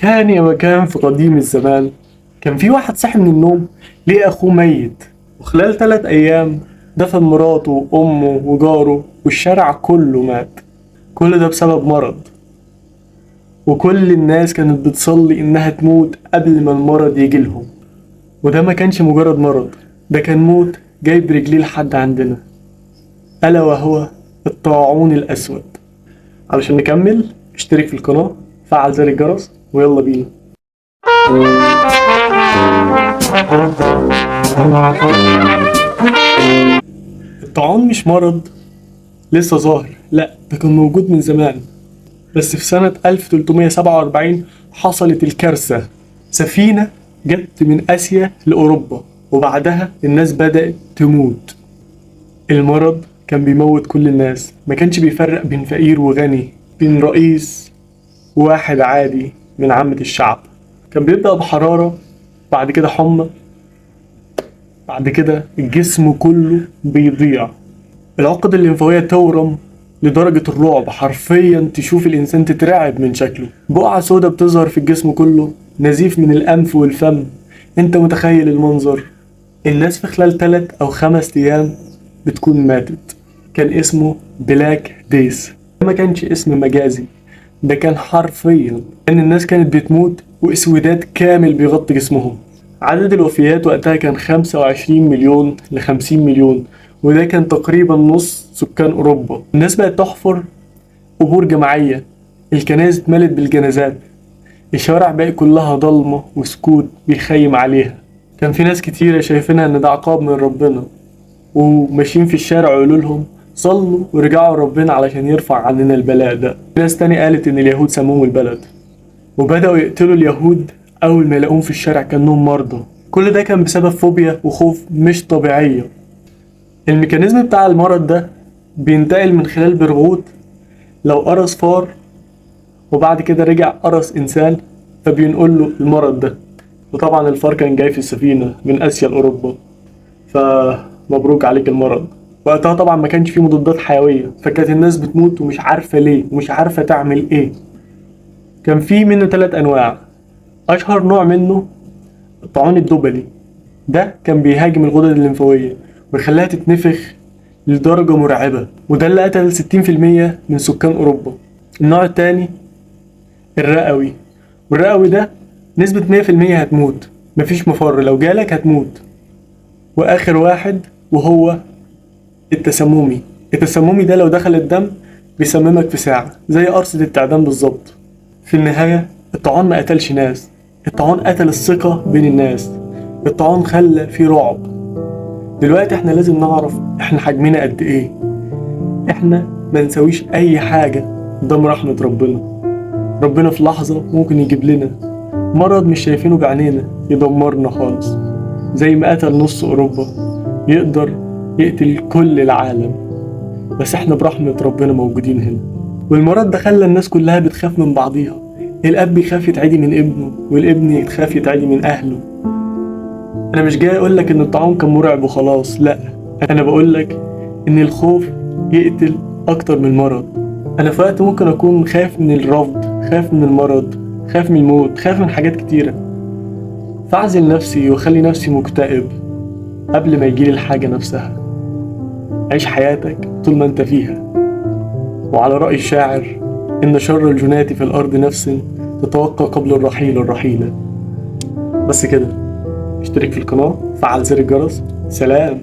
كان يا مكان في قديم الزمان، كان في واحد صاحي من النوم لقى أخوه ميت، وخلال 3 أيام دفن مراته وأمه وجاره والشارع كله مات. كل ده بسبب مرض، وكل الناس كانت بتصلي إنها تموت قبل ما المرض يجيلهم. وده ما كانش مجرد مرض، ده كان موت جاي برجليه لحد عندنا، ألا وهو الطاعون الأسود. علشان نكمل اشترك في القناة، فعل زر الجرس، ويلا بينا. الطاعون مش مرض لسه ظاهر، لا ده كان موجود من زمان. بس في سنة 1347 حصلت الكارثة. سفينة جت من آسيا لأوروبا، وبعدها الناس بدأت تموت. المرض كان بيموت كل الناس، ما كانش بيفرق بين فقير وغني، بين رئيس وواحد عادي من عامة الشعب. كان بيبدأ بحرارة، بعد كده حمى، بعد كده الجسم كله بيضيع. العقد الليمفاوية تورم لدرجة الرعب، حرفيا تشوف الإنسان تترعب من شكله. بقعة سودا بتظهر في الجسم كله، نزيف من الأنف والفم. انت متخيل المنظر؟ الناس في خلال 3 أو 5 أيام بتكون ماتت. كان اسمه بلاك ديز. ده ما كانش اسم مجازي، ده كان حرفيا ان الناس كانت بتموت واسودات كامل بيغطي جسمهم. عدد الوفيات وقتها كان 25 مليون ل 50 مليون، وده كان تقريبا نص سكان اوروبا. الناس بقت تحفر قبور جماعية، الكنائس اتملت بالجنازات، الشوارع بقت كلها ضلمة وسكوت بيخيم عليها. كان في ناس كتيرة شايفينها ان ده عقاب من ربنا، وماشيين في الشارع يقولوا لهم صلوا ورجعوا ربنا علشان يرفع عننا البلاء ده. ناس تاني قالت ان اليهود سموهم البلد، وبدأوا يقتلوا اليهود اول ما يلاقوهم في الشارع كأنهم مرضى. كل ده كان بسبب فوبيا وخوف مش طبيعية. الميكانيزم بتاع المرض ده بينتقل من خلال برغوت، لو قرص فار وبعد كده رجع قرص انسان فبينقل له المرض ده. وطبعا الفار كان جاي في السفينة من اسيا لاوروبا، فمبروك عليك المرض. وقتها طبعا ما كانش فيه مضادات حيوية، فكانت الناس بتموت ومش عارفة ليه ومش عارفة تعمل ايه. كان فيه منه 3 انواع. اشهر نوع منه الطاعون الدبلي، ده كان بيهاجم الغدد الليمفاوية ويخليها تتنفخ لدرجة مرعبة، وده اللي قتل 60% من سكان اوروبا. النوع التاني الرئوي، والرئوي ده نسبة 100% هتموت، مفيش مفر، لو جالك هتموت. واخر واحد وهو التسممي. التسممي ده لو دخل الدم بيسممك في ساعة، زي قرصة التعدام بالظبط. في النهاية الطاعون ما قتلش ناس، الطاعون قتل الثقة بين الناس، الطاعون خلى في رعب. دلوقتي احنا لازم نعرف احنا حجمنا قد ايه. احنا ما نسويش اي حاجة قدام رحمة ربنا. ربنا في لحظة ممكن يجيب لنا مرض مش شايفينه بعينينا يدمرنا خالص، زي ما قتل نص اوروبا يقدر يقتل كل العالم. بس احنا برحمة ربنا موجودين هنا. والمرض ده خلى الناس كلها بتخاف من بعضيها، الاب يخاف يتعدي من ابنه، والابن يخاف يتعدي من اهله. انا مش جاي اقولك ان الطاعون كان مرعب وخلاص، لا، انا بقولك ان الخوف يقتل اكتر من المرض. انا في وقت ممكن اكون خايف من الرفض، خايف من المرض، خايف من الموت، خايف من حاجات كتيرة، فاعزل نفسي واخلي نفسي مكتئب قبل ما يجيلي الحاجة نفسها. عيش حياتك طول ما انت فيها. وعلى رأي الشاعر: إن شر الجنات في الأرض نفس تتوقع قبل الرحيل الرحيلة. بس كده، اشترك في القناة، فعل زر الجرس، سلام.